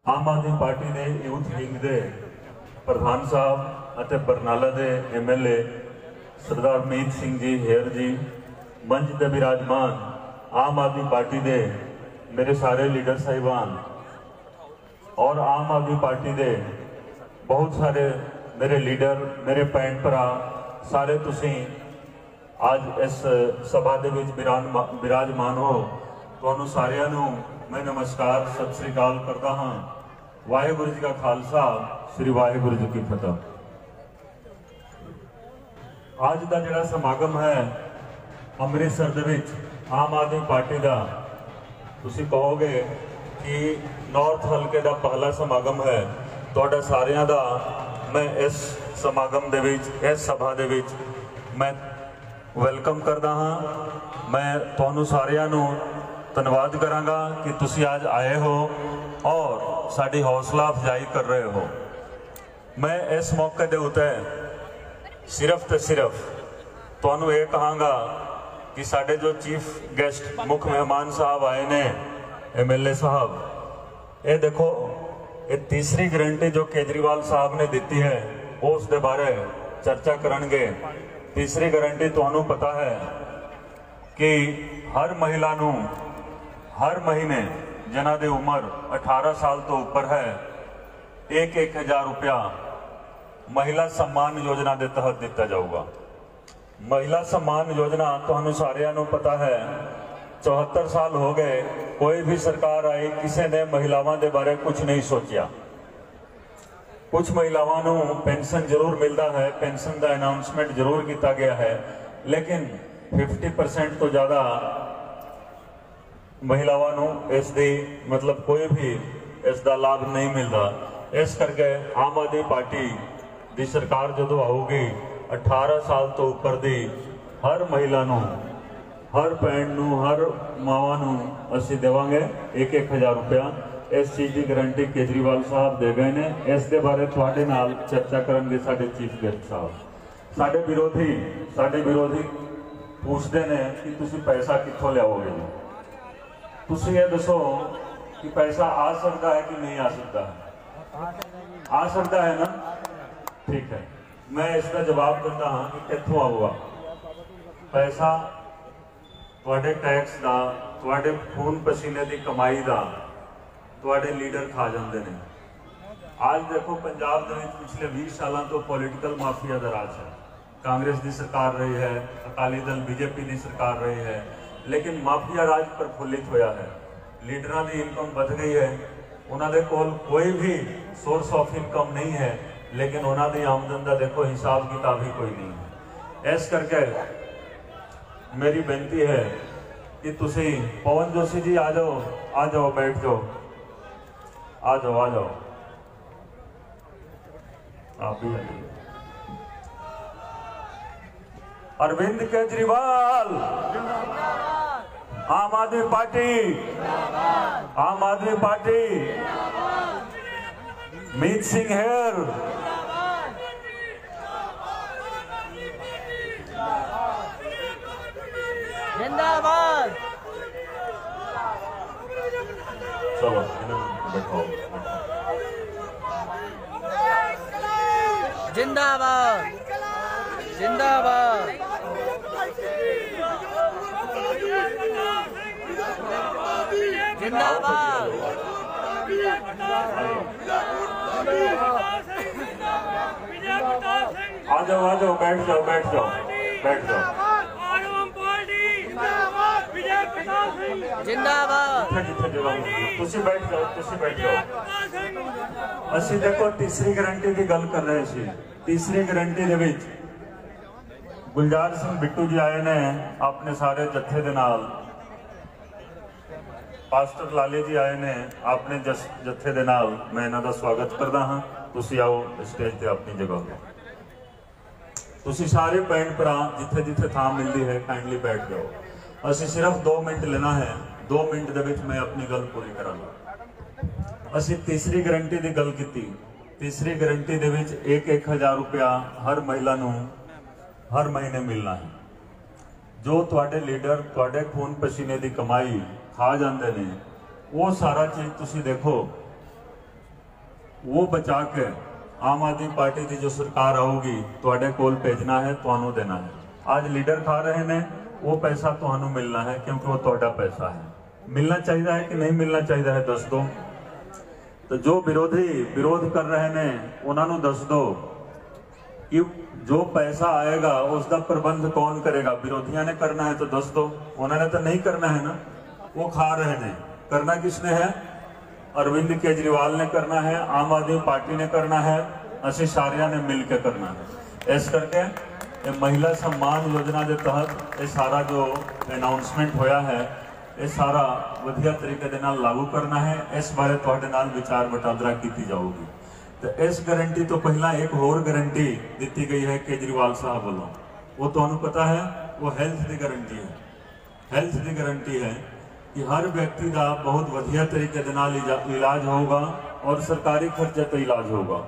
आम आदमी पार्टी के यूथ विंग के प्रधान साहब ਅਤੇ बरनाला के MLA सरदार मीत सिंह जी हेयर जी, मंच के विराजमान आम आदमी पार्टी के मेरे सारे लीडर साहिबान और आम आदमी पार्टी के बहुत सारे मेरे लीडर, मेरे भैन भरा सारे तुसी आज इस सभा के विराजमान हो। तुहानू सारिਆਂ ਨੂੰ मैं नमस्कार सत श्री अकाल करता हाँ। वाहेगुरु जी का खालसा, श्री वाहेगुरु जी की फतह। आज का जिहड़ा समागम है अमृतसर दे विच आम आदमी पार्टी का, तुसीं कहोगे कि नॉर्थ हल्के का पहला समागम है। तुहाडा सारियां दा मैं इस समागम दे विच, इस सभा दे विच मैं वेलकम करदा हाँ। मैं तुहानू सारियां नू धन्यवाद करांगा कि तुसी आज आए हो और साडी हौसला अफजाई कर रहे हो। मैं इस मौके के उत्ते सिर्फ तो सिर्फ तुहानू ये कहांगा कि साडे जो चीफ गेस्ट मुख्य मेहमान साहब आए ने MLA साहब, ये देखो ये तीसरी गारंटी जो केजरीवाल साहब ने दी है उस दे बारे चर्चा करनगे। तीसरी गारंटी तुहानू पता है कि हर महिला नू हर महीने जिन्हां दी उम्र 18 साल तो ऊपर है 1,000 रुपया महिला सम्मान योजना के तहत दिता जाऊगा। महिला सम्मान योजना तुहानू सारियां नू पता है 74 साल हो गए, कोई भी सरकार आई किसी ने महिलावां दे बारे कुछ नहीं सोचा। कुछ महिलावां नू पेंशन जरूर मिलता है, पेंशन का अनाउंसमेंट जरूर किया गया है, लेकिन 50% तो ज़्यादा महिलावां नू इस दी मतलब कोई भी इसका लाभ नहीं मिलता। इस करके आम आदमी पार्टी दी सरकार जो आऊगी 18 साल तो ऊपर दी हर महिला नू, हर भैन नू, हर मावां नू असीं देवांगे 1,000 रुपया। इस चीज़ की गारंटी केजरीवाल साहब दे गए ने। इस दे बारे तुहाडे नाल चर्चा करनगे साडे चीफ गेस्ट साहब। साडे विरोधी पूछते हैं कि तुसीं पैसा कित्थों लियाओगे। तुसीं ये दसो कि पैसा आ सकता है कि नहीं आ सकता है? आ सकता है ना? ठीक है, मैं इसका जवाब देता हाँ कि कित्थों आऊगा पैसा। तुहाडे टैक्स का, तुहाडे खून पसीने की कमाई का तुहाडे लीडर खा जाते हैं। आज देखो पंजाब दे विच पिछले 20 सालों तो पॉलिटिकल माफिया का राज है। कांग्रेस की सरकार रही है, अकाली दल BJP की सरकार रही है, लेकिन माफिया राज प्रफुल्लित होया है। लीडरां की इनकम बढ़ गई है, उन्होंने कोल कोई भी सोर्स ऑफ इनकम नहीं है, लेकिन उन्होंने आमदन का देखो हिसाब किताब ही कोई नहीं है। इस करके मेरी बेनती है कि तुसी पवन जोशी जी आ जाओ, बैठ जाओ, आ जाओ आप भी। अरविंद केजरीवाल, आम आदमी पार्टी, आम आदमी पार्टी, मीत सिंह हेयर, जिंदाबाद। चलो बैठो। जिंदाबाद जिंदाबाद। जिंदाबाद। आ जाओ, बैठ जाओ। जिंदाबाद। बैठ जाओ। असी देखो तीसरी गारंटी की गल कर रहे थे। तीसरी गारंटी दे विच गुलजार सिंह बिट्टू जी आए ने अपने सारे जत्थे दे नाल, पास्टर लाले जी आए ने अपने जत्थे दे नाल। मैं इन्हां दा स्वागत करदा हाँ। तुसी आओ स्टेज ते अपनी जगह पे। तुसी सारे भैन भरा जिथे जिथे थां मिलती है काइंडली बैठ जाओ। असी सिर्फ 2 मिनट लेना है, 2 मिनट दे विच मैं अपनी गल पूरी करांगा। असी तीसरी गारंटी की गल की। तीसरी गारंटी दे विच 1,000 रुपया हर महिला नू हर महीने मिलना है। जो तुहाडे लीडर तुहाडे खून पसीने की कमाई खा जाते हैं, वो सारा चीज़ तुसी देखो वो बचा के आम आदमी पार्टी की जो सरकार आऊगी तुहाडे कोल भेजना है, तुहानू देना है। आज लीडर खा रहे ने, वो पैसा तुहानू मिलना है क्योंकि वो तुहाडा पैसा है। मिलना चाहिए है कि नहीं मिलना चाहिए है, दस दो। तो जो विरोधी विरोध कर रहे ने उन्होंने दस दो कि जो पैसा आएगा उसका प्रबंध कौन करेगा। विरोधियों ने करना है तो दस दो, उन्होंने तो नहीं करना है ना, वो खा रहे ने। करना किसने है? अरविंद केजरीवाल ने करना है, आम आदमी पार्टी ने करना है, असी सारिया ने मिल के करना है। इस करके ये महिला सम्मान योजना के तहत ये सारा जो अनाउंसमेंट होया है, ये सारा वधिया तरीके दे नाल लागू करना है। इस बारे तुहाडे नाल विचार वटांदरा की जाऊगी। तो इस गारंटी तो पहला एक होर गारंटी दी गई है केजरीवाल साहब वालों, वो तुहानू पता है, वो हेल्थ की गारंटी है। हेल्थ की गारंटी है कि हर व्यक्ति का बहुत वधिया तरीके दे नाल इलाज होगा और सरकारी खर्चे तो इलाज होगा।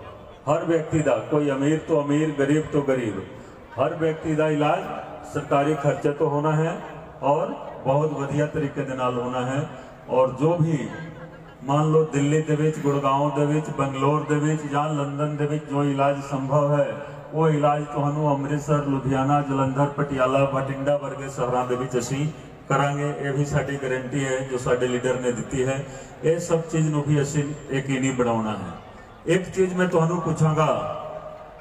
हर व्यक्ति का, कोई अमीर तो अमीर, गरीब तो गरीब, हर व्यक्ति का इलाज सरकारी खर्चे तो होना है और बहुत वधिया तरीके दे नाल होना है। और जो भी मान लो दिल्ली दे विच, गुड़गांव दे विच, बंगलोर दे विच या लंदन दे विच जो इलाज संभव है, वो इलाज तुहानू अमृतसर, लुधियाना, जलंधर, पटियाला, बठिंडा वर्गे शहरों के विच असीं करांगे। ये भी साडी गारंटी है जो साडे लीडर ने दी है। ये सब चीज़ नूं भी असीं यकीनी बनाउणा है। एक चीज़ मैं तुहानू पूछांगा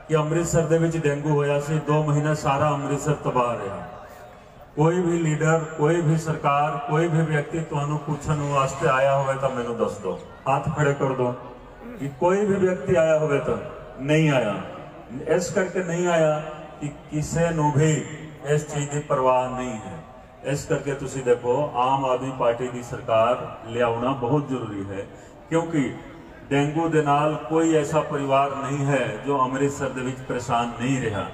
कि अमृतसर दे विच डेंगू होया सी, 2 महीने सारा अमृतसर तबाह रहा। कोई भी लीडर, कोई भी सरकार, कोई भी व्यक्ति तुहानू पूछण वास्ते आया होवे तो मैनू दस दो, हाथ खड़े कर दो कि कोई भी व्यक्ति आया होवे तो नहीं आया। इस करके नहीं आया कि किसी नू भी इस चीज़ की परवाह नहीं है। इस करके तुसी देखो आम आदमी पार्टी की सरकार लियाउना बहुत जरूरी है, क्योंकि डेंगू दे नाल कोई ऐसा परिवार नहीं है जो अमृतसर दे विच परेशान नहीं रहा।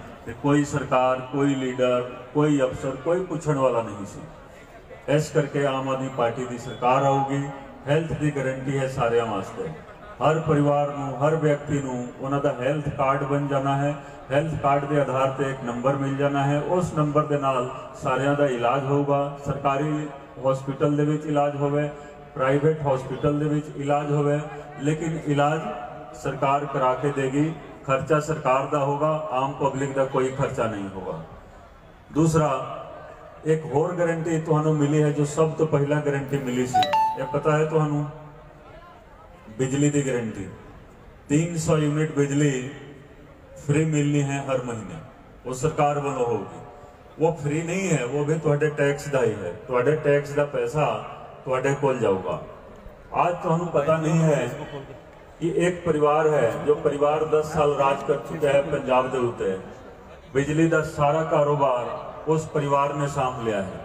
कोई सरकार, कोई लीडर, कोई अफसर, कोई पूछण वाला नहीं सी। इस करके आम आदमी पार्टी की सरकार आऊगी। हेल्थ की गारंटी है सारे वास्ते, हर परिवार नूं, हर व्यक्ति नूं उन्हां दा हेल्थ कार्ड बन जाना है। हेल्थ कार्ड के आधार पर एक नंबर मिल जाना है, उस नंबर के नाल सारियां दा इलाज होगा। सरकारी हॉस्पिटल दे विच इलाज होवे, प्राइवेट हॉस्पिटल दे विच इलाज होवे, लेकिन इलाज सरकार करा के देगी। खर्चा सरकार का होगा, आम पब्लिक का कोई खर्चा नहीं होगा। दूसरा, एक होर गारंटी तुहानू मिली है जो सब तो पहला गारंटी मिली सी, ये पता है तुहानू? बिजली की गारंटी। 300 यूनिट बिजली फ्री मिलनी है हर महीने, वो सरकार वालों होगी। वो फ्री नहीं है, वो भी तुहाडे टैक्स का ही है। तुहाडे टैक्स का पैसा तुहाडे कोल जाऊगा। आज तुहानू पता नहीं है कि एक परिवार है जो परिवार 10 साल राज कर चुका है पंजाब के उत्ते, बिजली का सारा कारोबार उस परिवार ने साम लिया है।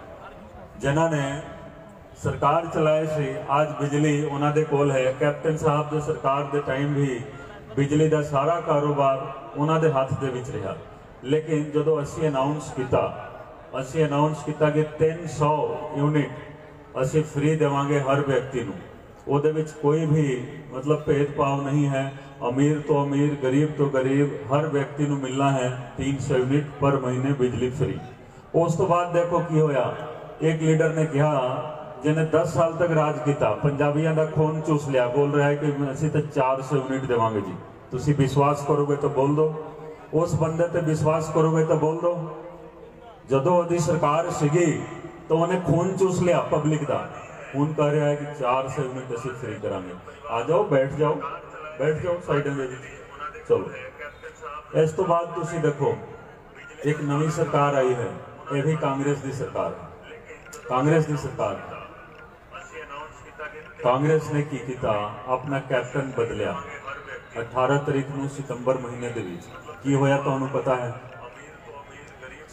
जिन्होंने सरकार चलाए सी, आज बिजली उन्होंने कोल है। कैप्टन साहब के सरकार के टाइम भी बिजली का सारा कारोबार उन्होंने हाथ के विच रहा। लेकिन जो असी अनाउंस किया कि 300 यूनिट असी फ्री देवांगे हर व्यक्ति नूं, ਉਹਦੇ ਵਿੱਚ कोई भी मतलब भेदभाव नहीं है। अमीर तो अमीर, गरीब तो गरीब, हर व्यक्ति को मिलना है 300 यूनिट पर महीने बिजली फ्री। उस तो बाद देखो की होया, एक लीडर ने कहा जिन्हें 10 साल तक राज किया, पंजाबियों का खून चूस लिया, बोल रहा है कि असीं तो 400 यूनिट देवांगे जी। तुसीं विश्वास करोगे तो बोल दो, उस बंदे ते विश्वास करोगे तो बोल दो। जदों ओदी सरकार सीगी तो उन्हें खून चूस लिया पब्लिक का, खून कह रहा है कि 400 यूनिट असीं फ्री करांगे। आ जाओ, बैठ जाओ साइड में चलो। इस तो बाद तुसीं देखो एक नवी सरकार आई है, ये भी कांग्रेस की सरकार है। कांग्रेस की सरकार, कांग्रेस ने की किया, अपना कैप्टन बदलिया। 18 तारीख को सितंबर महीने के विच की होया तुहानू पता है?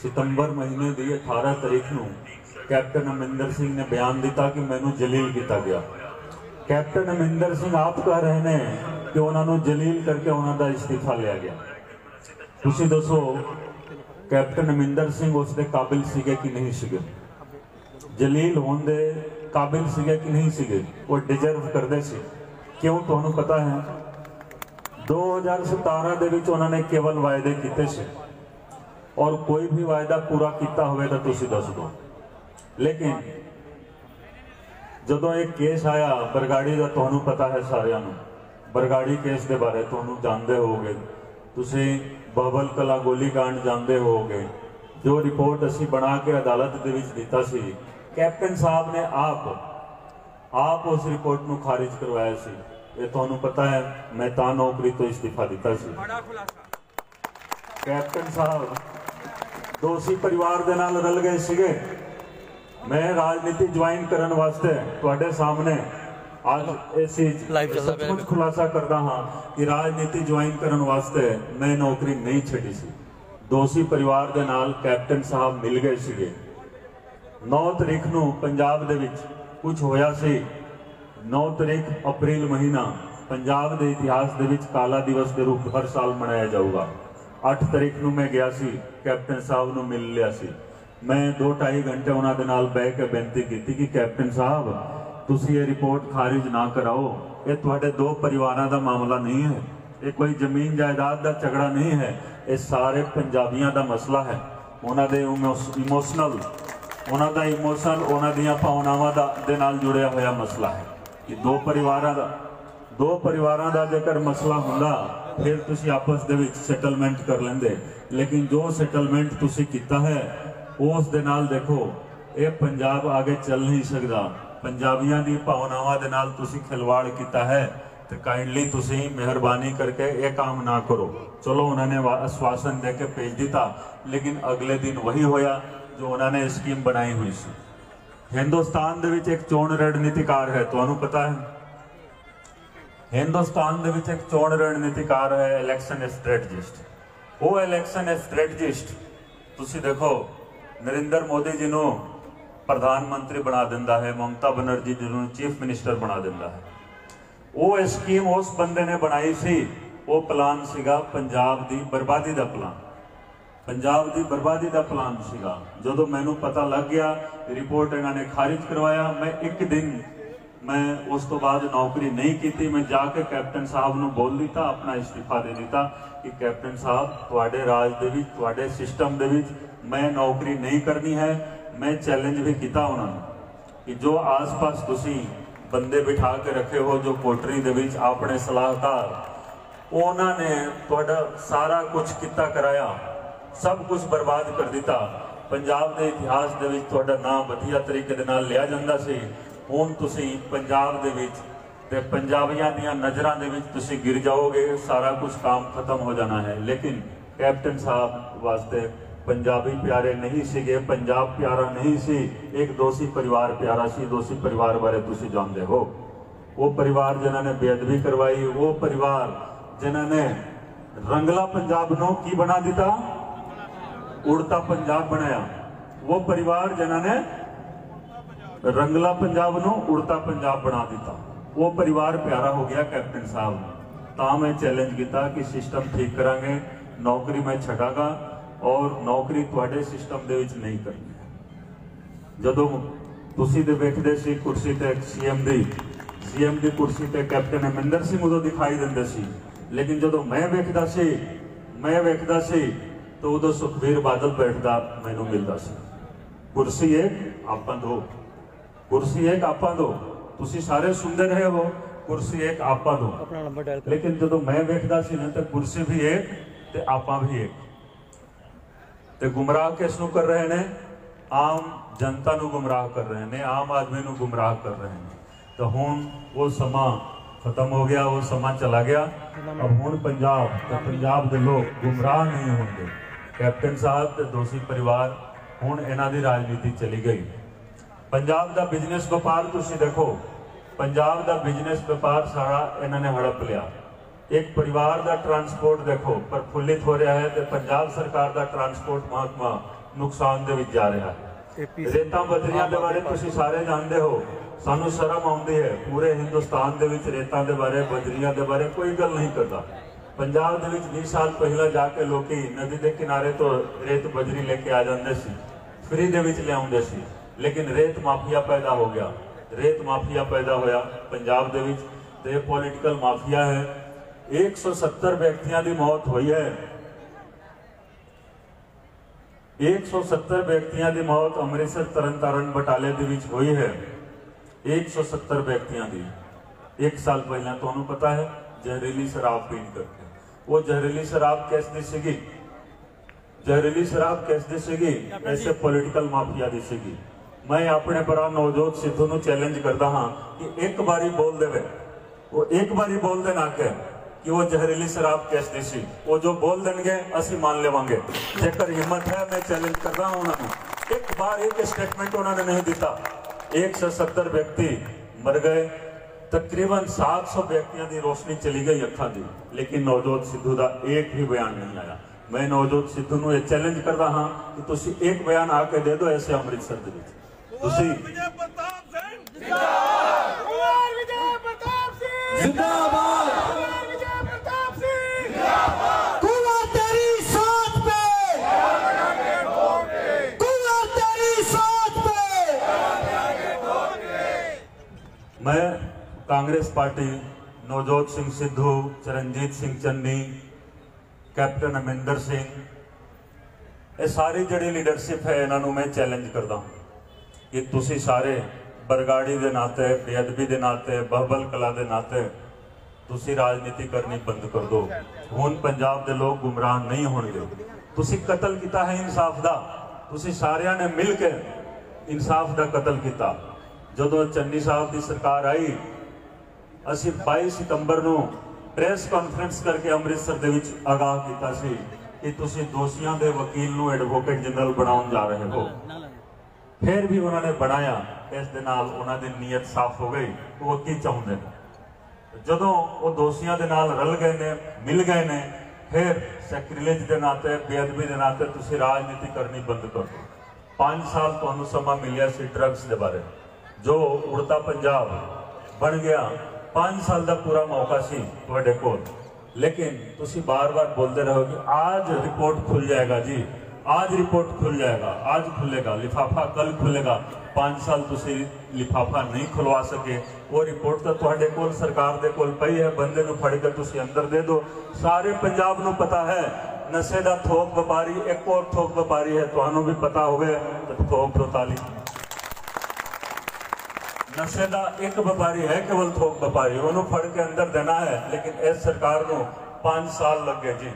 सितंबर महीने की 18 तारीख को कैप्टन अमरिंदर सिंह ने बयान दिता कि मैनू जलील किया गया। कैप्टन अमरिंदर सिंह आप कह रहे हैं कि उन्होंने जलील करके उन्होंने इस्तीफा लिया गया। तुसीं दसो कैप्टन अमरिंदर सिंह उसके काबिल सीगे कि नहीं सीगे? जलील होने दे काबिल सीगे कि नहीं सीगे? वो डिजर्व करते सी। क्यों? तुहानू पता है 2017 दे विच उन्होंने केवल वायदे किए सी, और कोई भी वायदा पूरा किया होगा तुसीं दस दो। लेकिन जदों एक केस आया बरगाड़ी का, तुहानू पता है सारियां नू, बरगाड़ी केस के बारे तुहानू जानते होगे, तुसी बबल कला गोलीकांड जानते होगे। जो रिपोर्ट असी बना के अदालत दे विच दिता सी, कैप्टन साहब ने आप उस रिपोर्ट नू खारिज करवाया सी। ये तुहानू पता है, मैं ता नौकरी तो इस्तीफा दिता सी। कैप्टन साहब दोषी परिवार दे नाल रल गए सीगे। मैं राजनीति ज्वाइन करने वास्ते तुहाडे सामने आज सचमुच खुलासा करता हाँ कि राजनीति ज्वाइन करने वास्ते मैं नौकरी नहीं छड़ी सी। दोषी परिवार दे नाल कैप्टन साहब मिल गए सीगे। 9 तारीख नू पंजाब दे विच कुछ होया सी। 9 तारीख अप्रैल महीना पंजाब दे इतिहास दे विच काला दिवस के रूप हर साल मनाया जाऊगा। 8 तारीख नू मैं गया सी, कैप्टन साहब नू मिल लिया सी। मैं 2-2.5 घंटे उन्हां दे नाल बैठ के बेनती की कि कैप्टन साहब तुसी ये रिपोर्ट खारिज ना कराओ। ये तुहाडे 2 परिवारां दा मामला नहीं है, ये कोई जमीन जायदाद दा झगड़ा नहीं है, ये सारे पंजाबियां दा मसला है। उन्हां दे इमोशन उन्हां दीयां भावनावां दे नाल जुड़िया होया मसला है कि 2 परिवारां दा जेकर मसला हुंदा फिर तुसी आपस दे विच सैटलमेंट कर लेंदे। लेकिन जो सैटलमेंट तुसी कीता है उस दे नाल देखो ये पंजाब आगे चल नहीं सकदा। पंजाबियां दी भावनावां दे नाल तुसी खिलवाड़ कीता है तो काइंडली तुसी मेहरबानी करके ये काम ना करो। चलो उन्होंने आश्वासन दे के भेज दिता, लेकिन अगले दिन वही होया जो उन्होंने स्कीम बनाई हुई सी। हिंदुस्तान दे विच एक चोण रणनीतिकार है, तुहानू पता है। हिंदुस्तान दे विच एक चोण रणनीतिकार है, इलैक्शन स्ट्रैटेजिस्ट। वो इलैक्शन स्ट्रैटेजिस्ट तुसी देखो नरेंद्र मोदी जी नू प्रधानमंत्री बना दिंदा है, ममता बनर्जी जी नू चीफ मिनिस्टर बना दिंदा है। वो स्कीम उस बंदे ने बनाई सी। वो प्लान सीगा पंजाब दी बर्बादी दा प्लान, पंजाब दी बर्बादी दा प्लान सीगा। जदों मैनू पता लग गया रिपोर्ट इन्होंने खारिज करवाया, मैं एक दिन मैं उस तो बाद नौकरी नहीं की। मैं जाके कैप्टन साहब नू बोल दिता, अपना इस्तीफा दे दिता कि कैप्टन साहब तुहाडे राज दे विच तुहाडे सिस्टम दे विच मैं नौकरी नहीं करनी है। मैं चैलेंज भी किया उन्होंने कि जो आस पास तुसी बंदे बिठा के रखे हो जो कोटरी दे विच अपने सलाहकार, उन्होंने तुहाडा सारा कुछ किता कराया, सब कुछ बर्बाद कर दिता। पंजाब के इतिहास दे विच तुहाडा नाम वधिया तरीके दे नाल लिया जांदा सी। हुण तुसी पंजाब दे विच ते पंजाबियां दीयां नज़रां दे विच तुसी गिर जाओगे, सारा कुछ काम खत्म हो जाना है। लेकिन कैप्टन साहब वास्ते पंजाबी प्यारे नहीं सीगे, पंजाब प्यारा नहीं सी, एक दोषी परिवार प्यारा सी। दोषी परिवार बारे तुसी जानते हो, वो परिवार जिन्होंने बेअदबी करवाई, वो परिवार जिन्होंने रंगला पंजाब नू की बना दिता, उड़ता पंजाब बनाया। वो परिवार जिन्होंने रंगला पंजाब नू उड़ता पंजाब बना दिता, वो परिवार प्यारा हो गया कैप्टन साहब ने। ता मैं चैलेंज किया कि सिस्टम ठीक करांगे, नौकरी मैं छड़ागा और नौकरी तुहाडे सिस्टम दे विच नहीं करनी है। जदों तुसी दे वेखदे सी कुर्सी ते सीएम दी कुर्सी ते कैप्टन अमरिंदर सिंह उदों दिखाई दिंदे सी, लेकिन जदों मैं वेखदा सी तो उदों सुखबीर बादल बैठदा मैनूं मिलदा सी। कुर्सी एक आपां दो, कुर्सी एक आपां दो, तुसी सारे सुनते रहे हो, कुर्सी एक आपां दो। लेकिन जदों मैं वेखदा सी ना तो कुर्सी भी एक ते आपां भी एक। ते गुमराह किस नूं कर रहे हैं? आम जनता नूं गुमराह कर रहे हैं, आम आदमी नूं गुमराह कर रहे हैं। तो हुण वो समा खत्म हो गया, वो समा चला गया। अब हुण पंजाब दे लोग गुमराह नहीं होंगे। कैप्टन साहब ते दोषी परिवार हुण इन्हां दी राजनीति चली गई। पंजाब दा बिजनेस व्यापार तुसीं देखो, पंजाब दा बिजनेस व्यापार सारा इन्होंने हड़प लिया। एक परिवार का ट्रांसपोर्ट देखो प्रफुल्लित हो रहा है, तो पंजाब सरकार का ट्रांसपोर्ट महकमा नुकसान दे विच जा रहा है। रेतां बजरियां दे बारे तुसीं सारे जानते हो, सानू शर्म आउंदी है। पूरे हिंदुस्तान दे विच रेतां दे बारे बजरियां दे बारे कोई गल नहीं करता। पंजाब दे विच 20 साल पहला जाके लोग नदी के किनारे तो रेत बजरी लेके आ जाते सी, फ्री दे विच लियाउंदे सी। लेकिन रेत माफिया पैदा हो गया, रेत माफिया पैदा होया पंजाब दे विच, ते ये पॉलिटिकल माफिया है। 170 व्यक्तियों की मौत हुई है, 170 व्यक्तियों की मौत अमृतसर तरनतारण बटाले दे विच हुई है। 170 व्यक्तियों की। 1 साल पहले तुहानू पता है ਜ਼ਹਿਰੀਲੀ ਸ਼ਰਾਬ ਪੀਣ ਕਰਕੇ। ਉਹ ਜ਼ਹਿਰੀਲੀ ਸ਼ਰਾਬ ਕਿਸ ਦੀ ਸੀਗੀ? ਜ਼ਹਿਰੀਲੀ ਸ਼ਰਾਬ ਕਿਸ ਦੀ ਸੀਗੀ? ਐਸੇ ਪੋਲੀਟੀਕਲ ਮਾਫੀਆ ਦੀ ਸੀਗੀ। मैं अपने भरा नवजोत सिद्धू ਨੂੰ ਚੈलेंज करता हाँ कि एक बारी बोल देवे, वो एक बारी बोल देना के कि वो जहरीली शराब किस दी सी, वो जो बोल देंगे असी मान लेवांगे। जेकर हिम्मत है मैं चैलेंज कर रहा हूं उन्होंने। एक बार एक स्टेटमेंट उन्होंने नहीं दिता। 170 व्यक्ति मर गए, तकरीबन 700 व्यक्तियों की रोशनी चली गई अखा दी, लेकिन नवजोत सिद्धू का एक भी बयान नहीं आया। मैं नवजोत सिद्धू ਨੂੰ ਇਹ चैलेंज करता हाँ कि ਤੁਸੀਂ एक बयान आके दे दो ऐसे अमृतसर ਦੇ ਵਿੱਚ। ਤੁਸੀਂ विजय प्रताप सिंह जिंदाबाद, विजय प्रताप सिंह जिंदाबाद, विजय प्रताप सिंह जिंदाबाद। कुआ तेरी सोच पे, कुआ तेरी सोच पे। मैं कांग्रेस पार्टी नवजोत सिंह सिद्धू, चरणजीत सिंह चन्नी, कैप्टन अमरिंदर सिंह, ये सारी जिहड़ी लीडरशिप है इन्हों मैं चैलेंज करता हूँ कि तुसी सारे बरगाड़ी के नाते, बेअदबी के नाते, बहबल कला के नाते तुसी राजनीति करनी बंद कर दो। हुण पंजाब के लोग गुमराह नहीं होंगे। तुसी कतल किया है इंसाफ का, तुसी सारिਆਂ ने मिल के इंसाफ का कतल किया। जदों चन्नी साहब की सरकार आई, असी 22 सितंबर को प्रेस कॉन्फ्रेंस करके अमृतसर के विच आगाह किया सी कि तुसी दोषियों के वकील नूं एडवोकेट जनरल बनाउण जा रहे हो। फिर भी उन्होंने बनाया, इस दे नाल उन्हां दी नीयत साफ हो गई। वो की चाहुंदे ने जदों वो दोषियों के नाल रल गए ने, मिल गए ने, फिर सैक्रिलेज के नाते, बेअदबी के नाते तुसी राजनीति करनी बंद कर दो। 5 साल तुहानूं समा मिलिया सी ड्रग्स के बारे, जो उड़ता पंजाब बन गया। 5 साल का पूरा मौका सी तुहाडे कोल, लेकिन तुसी बार बार बोलते रहो कि आज रिपोर्ट खुल जाएगा जी, आज रिपोर्ट खुल जाएगा, आज खुलेगा लिफाफा, कल खुलेगा। 5 साल तुसी लिफाफा नहीं खुलवा सके। वो रिपोर्ट तो तुहाडे कोल, सरकार दे कोल पई है। बंदे नूं फड़ के तुसी अंदर दे दो। सारे पंजाब नूं पता है नशे दा थोक व्यापारी एक और थोक व्यापारी है, तुहानूं भी पता होवे। तो थोक 44 नशे का एक व्यापारी है, केवल थोक व्यापारी, उन्होंने फड़ के अंदर देना है। लेकिन इस सरकार को 5 साल लग गए जी,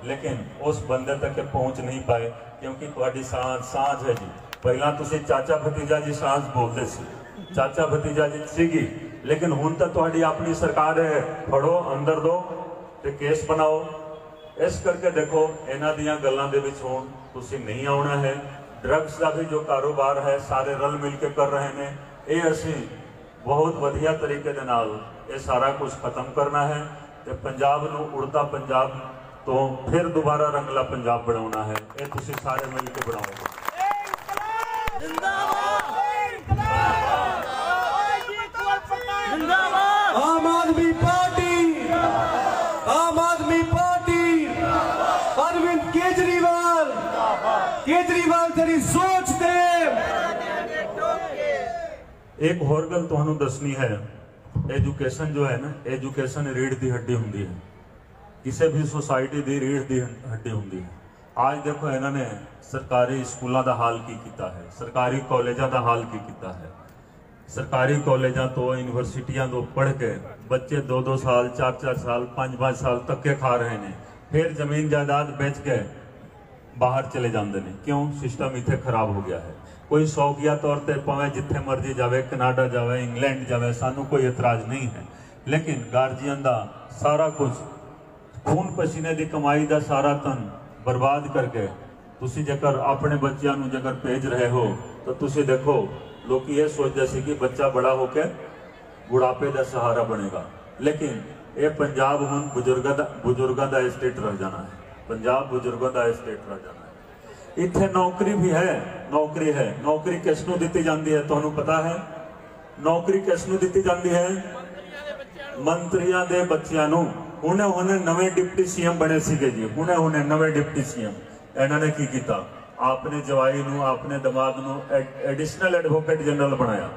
लेकिन उस बंदे तक पहुंच नहीं पाए, क्योंकि तुहाडी सांझ है जी। पहला तुसी चाचा भतीजा जी सांझ बोलते सी, चाचा भतीजा जी सीगी, लेकिन हुण तो तुहाडी अपनी सरकार है। फड़ो, अंदर दो ते केस बनाओ। इस करके देखो इन्हां दीयां गल्लां दे विच हुण तुसी नहीं आउणा है। ड्रग्स का भी जो कारोबार है सारे रल मिल के कर रहे हैं। ये असी बहुत वधिया तरीके दे नाल ये सारा कुछ खत्म करना है ते पंजाब नूं उड़ता पंजाब तो फिर दोबारा रंगला पंजाब बनाना है। ये तुसी सारे मिल के बनाओगे। आम आदमी पार्टी, आम आदमी पार्टी, अरविंद केजरीवाल, केजरीवाल तेरी सोच दे। एक होर गल तुहानूं दसनी है, एजुकेशन जो है ना, एजुकेशन रीढ़ की हड्डी होंदी है, किसी भी सोसाइटी की रीढ़ की हड्डी होंदी है। आज देखो इन्होंने सरकारी स्कूलों का हाल की किया है, सरकारी कॉलेजों का हाल की किया है। सरकारी कॉलेजों तो यूनिवर्सिटियां तो पढ़ के बच्चे 2-2 साल, 4-4 साल, 5-5 साल धक्के खा रहे हैं। फिर जमीन जायदाद बेच के बाहर चले जाते हैं। क्यों? सिस्टम इतने खराब हो गया है। कोई शौकिया तौर पर भावें जिथे मर्जी जाए, कनाडा जाए, इंग्लैंड जाए, सानू कोई एतराज नहीं है। लेकिन गार्जियन का सारा कुछ खून पसीने की कमाई का सारा धन बर्बाद करके तुसी जेकर अपने बच्चों को जेकर भेज रहे हो, तो तुसी देखो लोग ये सोचते सी कि बच्चा बड़ा होकर बुढ़ापे का सहारा बनेगा। लेकिन ये पंजाब हुण बुजुर्गों का स्टेट रह जाना है। पंजाब बुजुर्गों का स्टेट रह जाना है। इत्थे नौकरी भी है, नौकरी है। नौकरी किसनूं दिती जाती है तुहानूं पता है? नौकरी किसनूं दिती जाती है? मंत्रियों के बच्चों नूं। हुणे नवे डिप्टी सीएम बने सीगे जी, हुणे नवे डिप्टी सीएम। इन्होंने की किया? आपने जवाई नूं, आपने दमाद नूं एडिशनल एडवोकेट जनरल बनाया।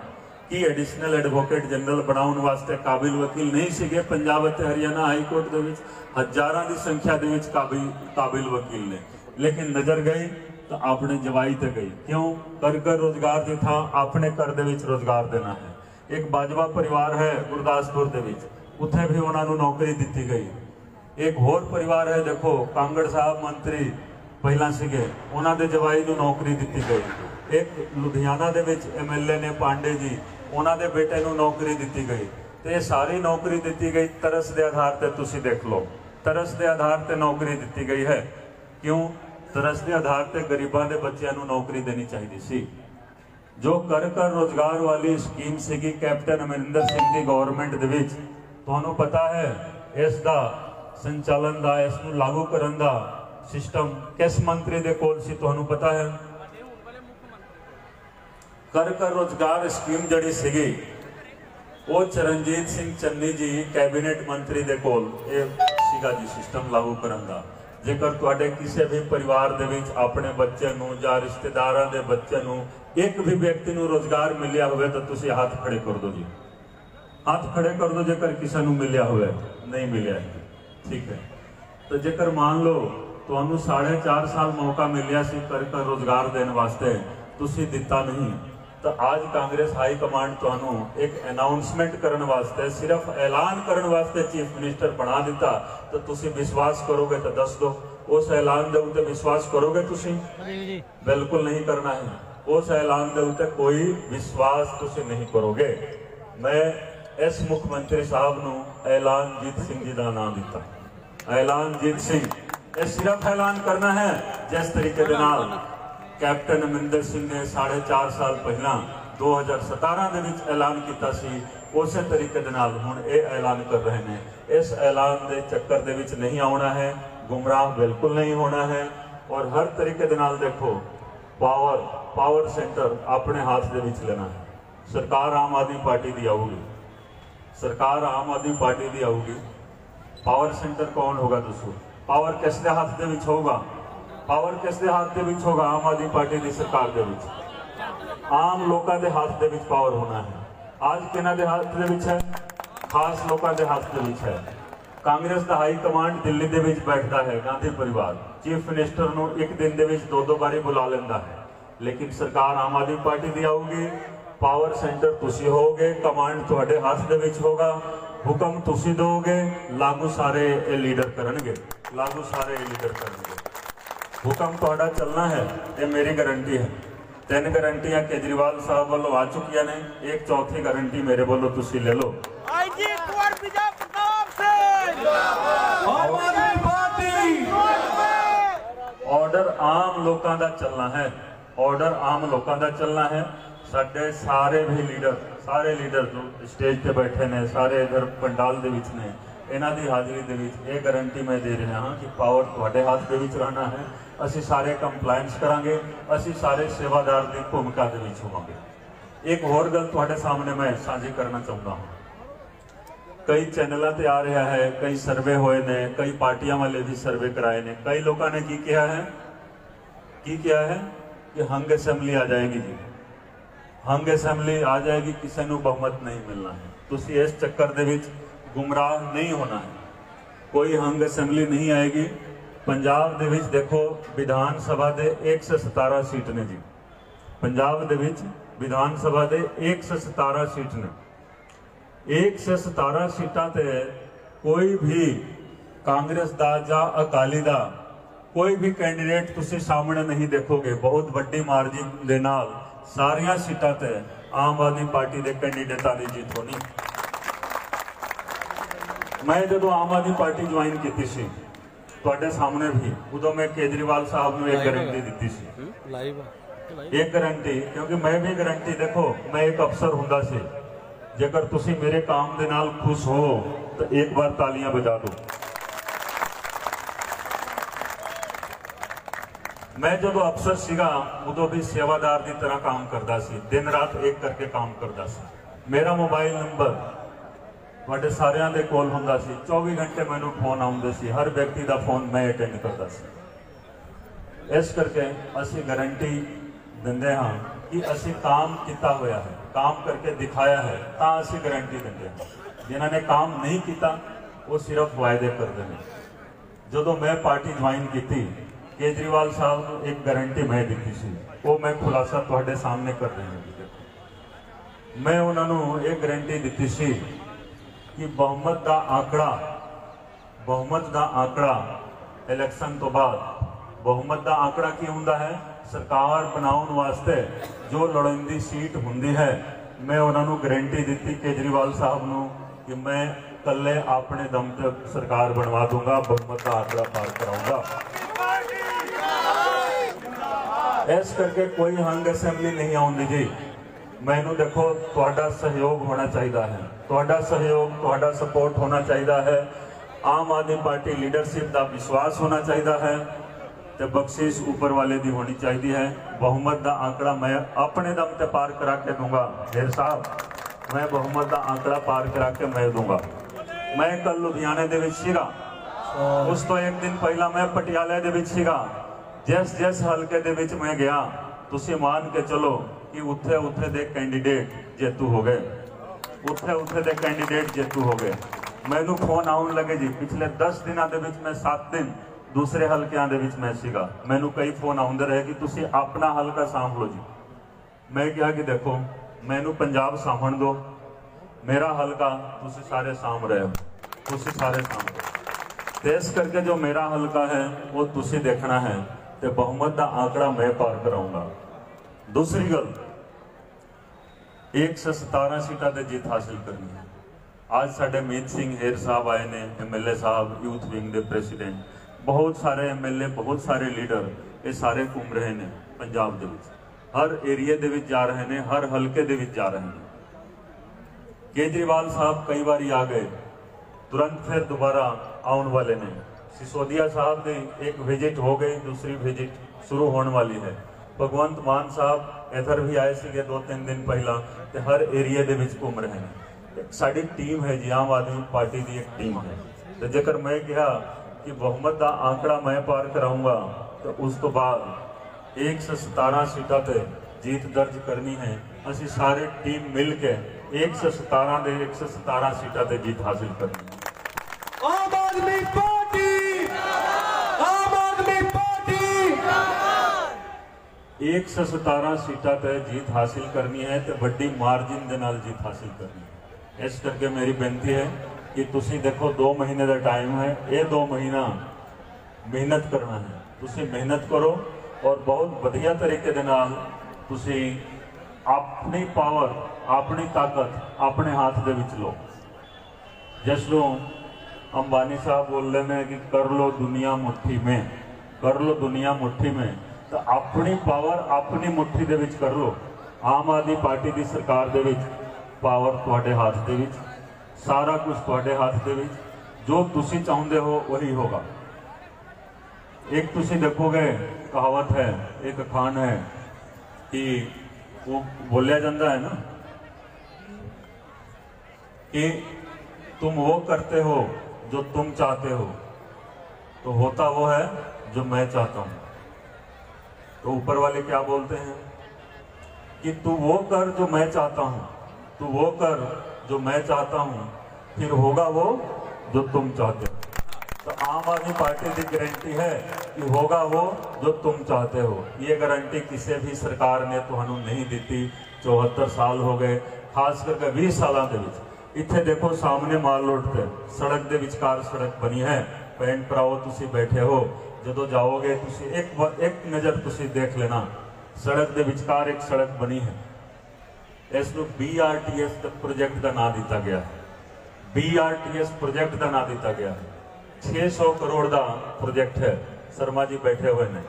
कि एडिशनल एडवोकेट जनरल बनाउण वास्ते काबिल वकील नहीं सीगे पंजाब ते हरियाणा हाई कोर्ट दे विच हजारां दी संख्या दे विच काबिल वकील ने। लेकिन नजर गई तो आपने जवाई ते गई। क्यों? कर रोजगार की थां अपने घर दे विच रोजगार देना है। एक बाजवा परिवार है गुरदासपुर दे विच, उत्थे भी उन्होंने नौकरी दी गई। एक होर परिवार है, देखो कांगड़ साहब मंत्री पहला सीगे, उन्होंने जवाई नूं नौकरी दी गई। एक लुधियाना दे विच MLA ने पांडे जी, उन्होंने बेटे नूं नौकरी दी गई। तो ये सारी नौकरी दी गई तरस के आधार पर। तुसी देख लो, तरस के आधार पर नौकरी दी गई है। क्यों? तरस के आधार पर गरीबों के बच्चों को नौकरी देनी चाहिए सी। जो कर रोजगार वाली स्कीम सी कैप्टन अमरिंदर सिंह की गवर्नमेंट दे विच, तुहानूं पता है इसका संचालन का, इसनूं लागू करन दा सिस्टम किस मंत्री दे कोल सी? तुहानूं पता है? कर रोजगार स्कीम जड़ी सीगी वो चरणजीत सिंह चन्नी जी कैबिनेट मंत्री दे कोल सीगा जी सिस्टम लागू करन दा। जेकर तुहाडे किसी भी परिवार दे विच अपने बच्चे नूं जां रिश्तेदारां दे बच्चे नूं एक भी व्यक्ति नूं रोजगार मिलिया होवे तो तुसी हाथ खड़े कर दो जी, हाथ खड़े कर दो जेकर किसी नूं मिलिया होवे। नहीं मिलिया है, ठीक है। तो जेकर मान लो तुहानूं 4.5 साल मौका मिलिया सी कर रोजगार देने वास्ते, तुसी दिता नहीं, तो आज कांग्रेस हाई कमांड तुहानूं एक अनाउंसमेंट करने वास्ते, सिर्फ ऐलान करने वास्ते चीफ मिनिस्टर बना दिता। तो तुसी विश्वास करोगे तो दस दो, उस ऐलान दे उत्ते विश्वास करोगे तुसी? बिल्कुल नहीं करना है। उस ऐलान दे उत्ते कोई विश्वास तुसी नहीं करोगे। मैं इस मुख्यमंत्री साहब नूं ऐलानजीत सिंह जी का नाम दिता। ऐलानजीत सिंह, ये सिर्फ ऐलान करना है जिस तरीके दे नाल कैप्टन अमरिंदर सिंह ने 4.5 साल पहला 2017 दे विच ऐलान किया सी, उस तरीके दे नाल हुण ये ऐलान कर रहे हैं। इस ऐलान के चक्कर दे विच नहीं आना है, गुमराह बिल्कुल नहीं होना है। और हर तरीके दे नाल देखो पावर सेंटर अपने हाथ दे विच लेना है। सरकार आम आदमी पार्टी की आऊगी, सरकार आम आदमी पार्टी की आऊगी। पावर सेंटर कौन होगा दोस्तों? पावर किसके हाथ दे विच होगा? पावर किसके हाथ दे विच होगा? आम आदमी पार्टी की सरकार दे विच। आम लोगों के हाथ दे विच पावर होना है। आज किन्हां दे हाथ दे विच है? खास लोगों के हाथ दे विच है। कांग्रेस का हाई कमांड दिल्ली दे विच बैठता है, गांधी परिवार चीफ मिनिस्टर नूं एक दिन दे विच 2-2 बारी बुला लेंदा है। लेकिन सरकार आम आदमी पार्टी की आऊगी, पावर सेंटर तुसी होगे, कमांड तुहाडे हाथ दे विच होगा, हुक्म तुसी दोगे, लागू सारे लीडर करनगे, लागू सारे लीडर करनगे। हुक्म तुहाडा चलना है, ये मेरी गारंटी है। 3 गारंटियां केजरीवाल साहब वालों आ चुकी ने, एक चौथी गारंटी मेरे वालों तुसी ले लो। ऑर्डर आम लोगों का चलना है, ऑर्डर आम लोगों का चलना है। साडे सारे भी लीडर, सारे लीडर जो स्टेज पे बैठे ने, सारे इधर पंडाल दे विच ने, इन्हां दी हाजिरी दे विच ये गारंटी मैं दे रहा हाँ कि पावर तुहाडे हाथ दे विच रहना है। असी सारे कंप्लायंस करांगे, असी सारे सेवादार की भूमिका दे विच होवांगे। एक होर गल तुहाडे सामने मैं साझी करना चाहता हूँ। कई चैनलों पर आ रहा है, कई सर्वे होए ने, कई पार्टियां वाले भी सर्वे कराए ने। कई लोगों ने की किया है, की किया है कि हंग असैम्बली आ जाएगी जी, हंग असैम्बली आ जाएगी, किसी को बहुमत नहीं मिलना है। तुसी इस चक्कर दे विच गुमराह नहीं होना है। कोई हंग असैम्बली नहीं आएगी। पंजाब दे विच देखो विधान सभा दे 117 सीट ने जी, पंजाब दे विच विधान सभा दे 117 सीट ने। 117 सीटां ते कोई भी कांग्रेस दा जां अकाली दा कोई भी कैंडीडेट तुसी सामने नहीं देखोगे। बहुत वड्डी मार्जिन दे नाल सारियां सीटां ते आम आदमी पार्टी दे कैंडीडेटां दी जीत होनी। मैं जो आम आदमी पार्टी ज्वाइन की सी, तुहाडे सामने भी उदों मैं केजरीवाल साहब नूं एक गारंटी दी सी, एक गारंटी, क्योंकि मैं भी गारंटी, देखो मैं एक अफसर हुंदा सी, जेकर तुसी मेरे काम दे नाल खुश हो तो एक बार तालियां बजा दो। मैं जो अफसर सीगा उदों भी सेवादार की तरह काम करता सी, दिन रात एक करके काम करता सी। मेरा मोबाइल नंबर तुहाडे सारियां दे कोल हुंदा सी, 24 घंटे मैनू फोन आउंदे सी, हर व्यक्ति का फोन मैं अटेंड करता सी। इस करके असी गारंटी दिंदे हाँ कि असी काम किया होया है, काम करके दिखाया है, तां असी गारंटी दिंदे हैं। जिन्होंने काम नहीं किया वो सिर्फ वायदे करते हैं। जो मैं पार्टी ज्वाइन की, केजरीवाल साहब को एक गारंटी मैं दी सी, वो मैं खुलासा तुहाडे सामने कर रही हूँ। मैं उन्होंने एक गारंटी दी सी कि बहुमत का आंकड़ा इलेक्शन तो बाद बहुमत का आंकड़ा की हुंदा है सरकार बनाउन वास्ते जो लोड़ींदी सीट हुंदी है। मैं उन्होंने गारंटी दी केजरीवाल साहब नूं कि मैं कल्ले अपने दम ते सरकार बनवा दूंगा, बहुमत का आंकड़ा पार कराऊंगा। इस करके कोई हंग असेंबली नहीं आउंदी जी। मैनू देखो तुहाडा सहयोग होना चाहिए है, तुहाडा सहयोग तुहाडा सपोर्ट होना चाहिए है। आम आदमी पार्टी लीडरशिप का विश्वास होना चाहिए है तो बख्शिश ऊपर वाले की होनी चाहिए है। बहुमत का आंकड़ा मैं अपने दम ते पार करा के दूंगा। ढेर साहब, मैं बहुमत का आंकड़ा पार करा के मैं दूंगा। मैं कल लुधियाने दे विच सीगा, उस तो एक दिन पहला मैं पटियाले दे विच सीगा। जिस हल्के दे विच मैं गया तुसी मान के चलो कि उत्थे दे कैंडीडेट जेतू हो गए, उत्थे दे कैंडीडेट जेतू हो गए। मैनू फोन आउन लगे जी। पिछले 10 दिनों के विच मैं 7 दिन दूसरे हल्कियां दे विच मैं सीगा। मैनू कई फोन आउंदे रहे कि तुसी अपना हल्का साम लो जी। मैं कहा कि देखो मैनू पंजाब सामण दो, मेरा हल्का तुसी सारे साम रहे हो, तुसी सारे साम रहे। तो इस करके जो मेरा हल्का है वो तुसी देखना है तो बहुमत का आंकड़ा मैं पार कराऊंगा। दूसरी गल, 117 सीटां ते जीत हासिल करनी है। आज साडे मीत सिंह हेर साहब आए ने, MLA साहब, यूथ विंग के प्रेसिडेंट, बहुत सारे MLA, बहुत सारे लीडर, ये सारे घूम रहे हैं पंजाब दे विच, हर एरिए दे विच जा रहे हैं, हर हल्के दे विच जा रहे हैं। केजरीवाल साहब कई बार आ गए, तुरंत फिर दोबारा आने वाले ने। सिसोदिया साहब की एक विजिट हो गई, दूसरी विजिट शुरू होने वाली है। भगवंत मान साहब इधर भी आए थे 2-3 दिन पहला, तो हर एरिए दे विच घूम रहे हैं। साड़ी टीम है जी, आम आदमी पार्टी की एक टीम है। तो जेकर मैं कहा कि बहुमत का आंकड़ा मैं पार कराऊंगा तो उस तो बाद 117 सीटां ते जीत दर्ज करनी है। असी सारे टीम मिल के 117 दे 117 सीटां ते जीत हासिल करनी है। आम आदमी पार्टी, आम आदमी पार्टी 117 सीटां ते जीत हासिल करनी है तो बड़ी मार्जिन दे नाल जीत हासिल करनी है। इस करके मेरी बेनती है कि तुसी देखो 2 महीने का टाइम है, ये 2 महीना मेहनत करना है। तुसी मेहनत करो और बहुत बढ़िया तरीके दे नाल तुसी अपनी पावर, अपनी ताकत अपने हाथ दे विच लो। जिसलों अंबानी साहब बोल रहे हैं कि कर लो दुनिया मुट्ठी में, कर लो दुनिया मुट्ठी में, तो अपनी पावर अपनी मुट्ठी दे विच कर लो। आम आदमी पार्टी की सरकार दे विच पावर तुहाडे हाथ दे विच, सारा कुछ तुहाडे हाथ दे विच, जो तुसी चाहुंदे हो वही होगा। एक तुसी देखोगे कहावत है, एक अखान है कि वो बोलिया जाता है ना कि तुम वो करते हो जो तुम चाहते हो तो होता वो है जो मैं चाहता हूं। तो ऊपर वाले क्या बोलते हैं कि तू वो कर जो मैं चाहता हूं, तू वो कर जो मैं चाहता हूं, फिर होगा वो जो तुम चाहते हो। तो आम आदमी पार्टी की गारंटी है कि होगा वो जो तुम चाहते हो। ये गारंटी किसी भी सरकार ने तुहानू नहीं दी। 74 साल हो गए, खास करके 20 सालों के विच। इत्थे देखो सामने माल रोड पे सड़क के विचकार सड़क बनी है। भैन भराओ तुसी बैठे हो, जो जाओगे तुसी एक नज़र तुसी देख लेना, सड़क के विचकार एक सड़क बनी है। इसनू BRTS प्रोजेक्ट का नाम दिता गया है। BRTS प्रोजेक्ट का नाम दिता गया है। 600 करोड़ का प्रोजेक्ट है। शर्मा जी बैठे हुए ने,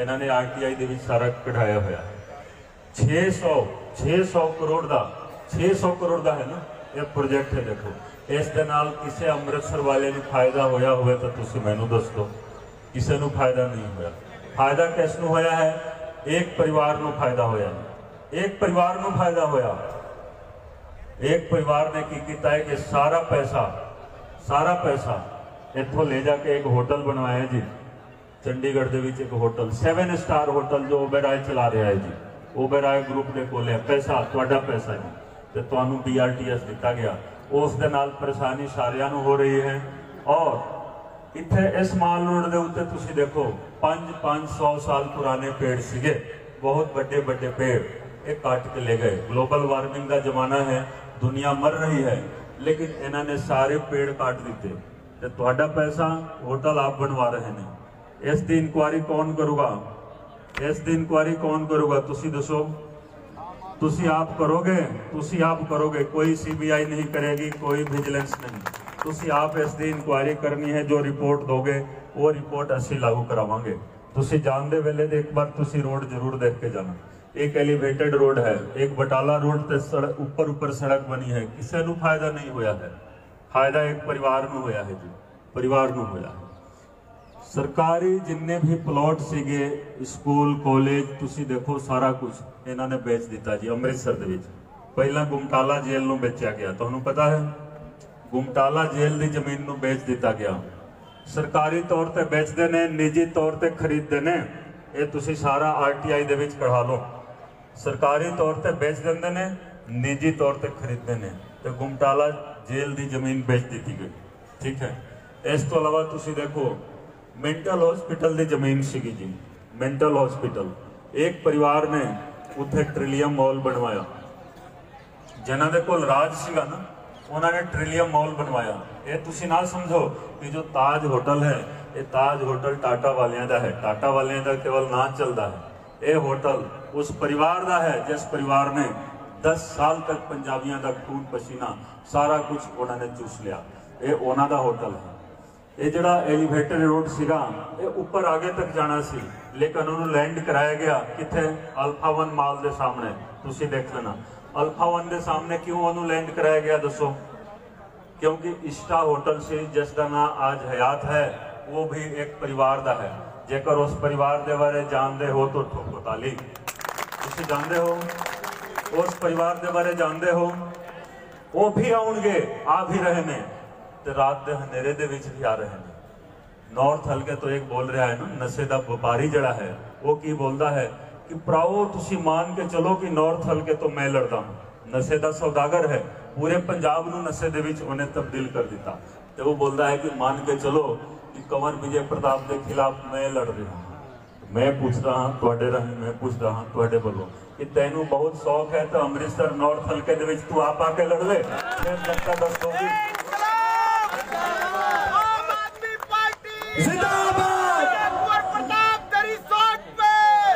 इन्होंने RTI के सारा कढ़ाया हुआ 600 करोड़ का, 600 करोड़ का है ना ये प्रोजेक्ट है। देखो इस दे नाल किसी अमृतसर वाले को फायदा होया होवे तो तुसी मैनू दस दो, किसी को फायदा नहीं होया। फायदा किसनू होया है? एक परिवार को फायदा होया, एक परिवार को फायदा होया। एक परिवार ने की किया है कि सारा पैसा इत्थों ले जाके एक होटल बनवाया जी, चंडीगढ़ के विच एक होटल 7 स्टार होटल जो ओबेराय चला रहा है जी। ओबेराय ग्रुप के कोल पैसा, तुहाडा पैसा जी, तो तुहानू BRTS दिता गया। उस दे नाल परेशानी सारियां नू हो रही है। और इत्थे इस माल रोड के उत्ते तुसी देखो 500 साल पुराने पेड़ सीगे, बहुत बड़े बड़े पेड़, ये काट के ले गए। ग्लोबल वार्मिंग का जमाना है, दुनिया मर रही है, लेकिन इन्होंने सारे पेड़ काट दिते ते तुहाडा पैसा होटल आप बनवा रहे हैं। इस दी इंक्वायरी कौन करूगा? इस दी इंक्वायरी कौन करूगा? तुसी दसो। तुसी आप करोगे? तुसी आप करोगे, कोई CBI नहीं करेगी, कोई विजिलेंस नहीं। तुसी आप इस दी इंक्वायरी करनी है। जो रिपोर्ट दोगे वो रिपोर्ट असी लागू करावांगे। तुसी जानते वेले तो एक बार तुसी रोड जरूर देख के जाना। एक एलिवेटेड रोड है, एक बटाला रोड ते ऊपर सड़क बनी है, किसी को फायदा नहीं होया है। फायदा एक परिवार को होया है जी, परिवार को होया है। सरकारी जिन्ने भी प्लॉट सीगे, स्कूल कॉलेज, तुसी देखो सारा कुछ इन्होंने बेच दिता जी। अमृतसर दे विच पहला गुमटाला जेल नूं बेचा गया, तुहानूं पता है? गुमटाला जेल की जमीन नूं बेच दिता गया। सरकारी तौर पर बेचते ने, निजी तौर पर खरीदते ने। ये तुसी सारा RTI दे विच कढ़ा लो। सरकारी तौर पर बेच देंगे ने, निजी तौर पर खरीदते ने। तो गुमटाला जेल की जमीन बेच दी गई, ठीक है। इस तो अलावा तुसी देखो मेंटल हॉस्पिटल की जमीन सीगी जी। मेंटल हॉस्पिटल एक परिवार ने उत्थे ट्रिलियम मॉल बनवाया। जिन्हां दे कोल राज सीगा ना, उन्होंने ट्रिलियम मॉल बनवाया। ये तुसी ना समझो कि जो ताज होटल है, ये ताज होटल टाटा वालियां दा है। टाटा वालियां दा केवल ना चलता है। ये होटल उस परिवार दा है जिस परिवार ने 10 साल तक पंजाबियों का खून पसीना सारा कुछ उन्होंने चूस लिया। ये उन्हों का होटल है। ये जड़ा एलिवेटेड रोड सीगा, ये ऊपर आगे तक जाना सी, लेकिन उन्होंने लैंड कराया गया किथे? अल्फा 1 माल के सामने। तुसी देख लेना अल्फा 1 के सामने क्यों उन्होंने लैंड कराया गया, दसो? क्योंकि इस्टा होटल से जिसका नाम आज हयात है, वो भी एक परिवार का है। जेकर उस परिवार के बारे जानते हो तो ठोको ताली। तुसी जानते हो उस परिवार के बारे जानते हो? वो भी आउणगे, आ भी रहे हैं, तो रात के हनेरे दे विच भी आ रहे हैं। नॉर्थ हल्के तो एक बोल रहा है ना, नशे का व्यापारी जड़ा है, वो की बोलता है कि भराओ तुसी मान के चलो कि नॉर्थ हल्के तो मैं लड़दा हूं। नशे का सौदागर है, पूरे पंजाब नूं नशे दे विच उन्हें तब्दील कर दिता। तो वो बोलता है कि मान के चलो कि कंवर विजय प्रताप के खिलाफ मैं लड़ रहा हूं। मैं पूछ रहा हूं तुहाडे राहीं, मैं पूछ रहा हूं तुहाडे वालों कि तैनू बहुत शौक है तो अमृतसर नॉर्थ हल्के दे विच तू आप आके लड़ ले, फिर जनता दस होगी। जिंदाबाद,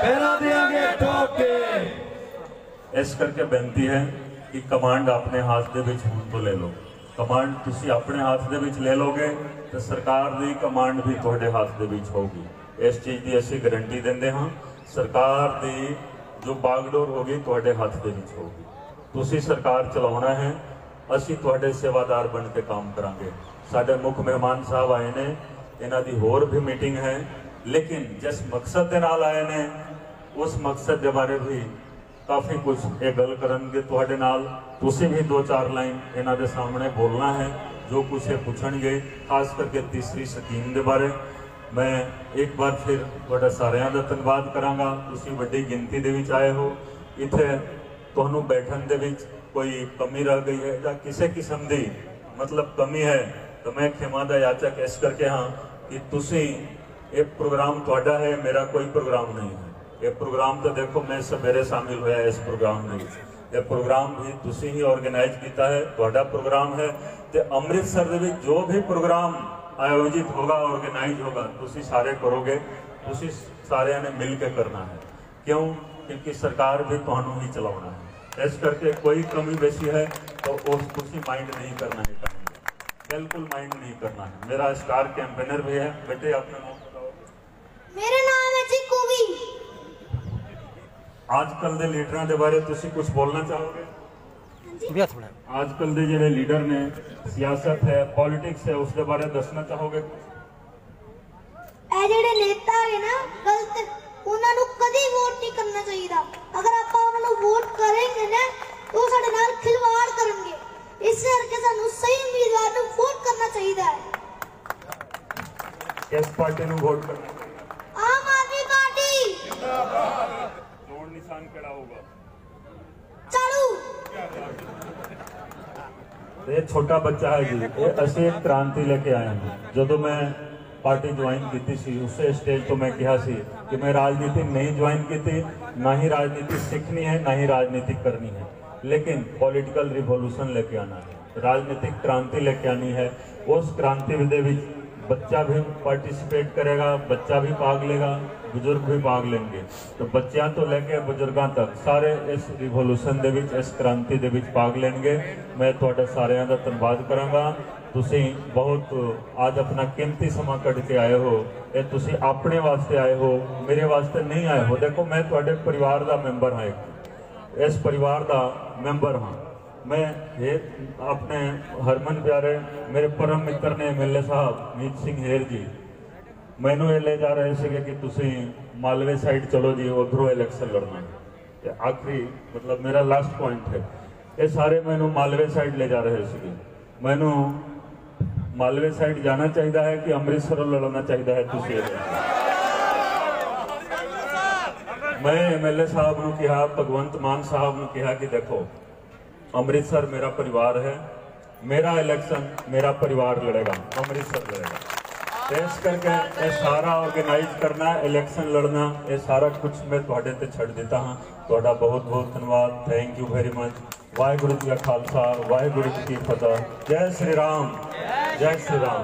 पहरा देंगे ठोक के। इस करके बेनती है कि कमांड अपने हाथ दे विच हुण तो ले लो। कमांड तुसी अपने हाथ दे विच ले लोगे तो सरकार दी कमांड भी तुहाडे हाथ दे विच होगी। इस चीज़ की असीं गारंटी देंदे हां। सरकार दी जो बागडोर होगी तुहाडे हाथ दे विच होगी। तुसी सरकार चलाउणा है, असीं तुहाडे सेवादार बन के काम करांगे। साडे मुख मेहमान साहब आए ने, इन्हां दी होर भी मीटिंग है, लेकिन जिस मकसद दे नाल आए ने उस मकसद के बारे भी काफ़ी कुछ ये गल करनगे तुहाडे नाल। तुसी भी 2-4 लाइन इन्हां दे सामने बोलना है, जो कुछ ये पूछणगे, खास करके तीसरी स्कीम के बारे। मैं एक बार फिर तुहाडा सारिਆਂ ਦਾ ਧੰਨਵਾਦ करांगा। तुसी वड्डी गिनती दे विच आए हो। इत्थे तुहानूं बैठण दे विच कोई कमी रह गई है या किसी किस्म की मतलब कमी है तो मैं खिमा दा याचक इस करके हाँ कि तुसी ये प्रोग्राम तुहाडा है, मेरा कोई प्रोग्राम नहीं है। ये प्रोग्राम तो देखो मैं सवेरे शामिल होया इस प्रोग्राम में। ये प्रोग्राम भी तुसी ही ऑर्गेनाइज किया है, तुहाडा प्रोग्राम है। तो अमृतसर दे विच जो भी प्रोग्राम आयोजित होगा, ऑर्गेनाइज होगा, तुसी सारे करोगे, तुसी सारे ने मिल के करना है। क्यों? क्योंकि सरकार भी तुहानू ही चलाना है। इस करके कोई कमी बेसी है तो उस तुसी माइंड नहीं करना है, बिल्कुल माइंड नहीं करना है। मेरा स्टार कैंपेनर भी है। बेटे अपना नाम बताओ। मेरा नाम है चिक्कू भी। आजकल के लीडर के बारे तुसी कुछ बोलना चाहोगे? आजकल के ਜਿਹੜੇ लीडर ने, सियासत है, पॉलिटिक्स है, उसके बारे दसना चाहोगे? ਇਹ ਜਿਹੜੇ ਨੇਤਾ ਹੈ ਨਾ ਗਲਤ, ਉਹਨਾਂ ਨੂੰ ਕਦੀ ਵੋਟ ਨਹੀਂ ਕਰਨਾ ਚਾਹੀਦਾ। ਅਗਰ ਆਪਾਂ ਉਹਨਾਂ ਨੂੰ ਵੋਟ ਕਰਾਂਗੇ ਨਾ ਉਹ ਸਾਡੇ ਨਾਲ ਖਿਲਵਾੜ ਕਰਨਗੇ। ਇਸ ਕਰਕੇ ਸਾਨੂੰ ਸਹੀ ਉਮੀਦਵਾਰ ਨੂੰ ਵੋਟ ਕਰਨਾ ਚਾਹੀਦਾ ਹੈ। किस पार्टी ਨੂੰ वोट करना? ਆਮ ਆਦਮੀ ਪਾਰਟੀ जिंदाबाद। जोड़ निशान केड़ा होगा? ਚਾਲੂ। ये छोटा बच्चा है जी, ये असी एक क्रांति लेके आए हैं। जो मैं पार्टी ज्वाइन की सी उस स्टेज तो मैं कहा सी कि मैं राजनीति नहीं ज्वाइन की थी, ना ही राजनीति सीखनी है, ना ही राजनीति करनी है, लेकिन पॉलिटिकल रिवॉल्यूशन लेके आना है। राजनीतिक क्रांति लेके आनी है। उस क्रांति दे विच बच्चा भी पार्टिसिपेट करेगा, बच्चा भी भाग लेगा, बुजुर्ग भी भाग लेंगे। तो बच्चों तो लेके बुजुर्गों तक सारे इस रिवोल्यूशन दे विच, इस क्रांति दे विच भाग लेंगे। मैं तुहाडा सारिਆਂ ਦਾ ਧੰਨਵਾਦ ਕਰਾਂਗਾ। ਤੁਸੀਂ बहुत आज अपना कीमती समा कढ़ के आए हो। ये तुसी अपने वास्ते आए हो, मेरे वास्ते नहीं आए हो। देखो मैं तुहाडे परिवार का मैंबर हाँ, इस परिवार का मैंबर हाँ। मैं ये अपने हरमन प्यारे मेरे परम मित्र ने MLA साहब मीत सिंह हेर जी मैनू ये ले जा रहे थे कि तुसी मालवे साइड चलो जी, उधरों इलैक्शन लड़ना है। आखिरी मतलब मेरा लास्ट पॉइंट है, ये सारे मैनू मालवे साइड ले जा रहे थे। मैनू मालवे साइड जाना चाहिए है कि अमृतसरों लड़ना चाहिए है? तुसी मैं MLA साहब नूं कहा, भगवंत मान साहब नूं कहा कि देखो अमृतसर मेरा परिवार है, मेरा इलेक्शन मेरा परिवार लड़ेगा, अमृतसर लड़ेगा। इस करके ये सारा ऑर्गेनाइज करना, इलेक्शन लड़ना, ये सारा कुछ मैं तुहाडे ते छड़ देता हाँ। तुहाडा बहुत बहुत धन्यवाद। Thank you very much. Waheguru ji का खालसा, वाहिगुरू जी की फतेह। जय श्री राम, जय श्री राम।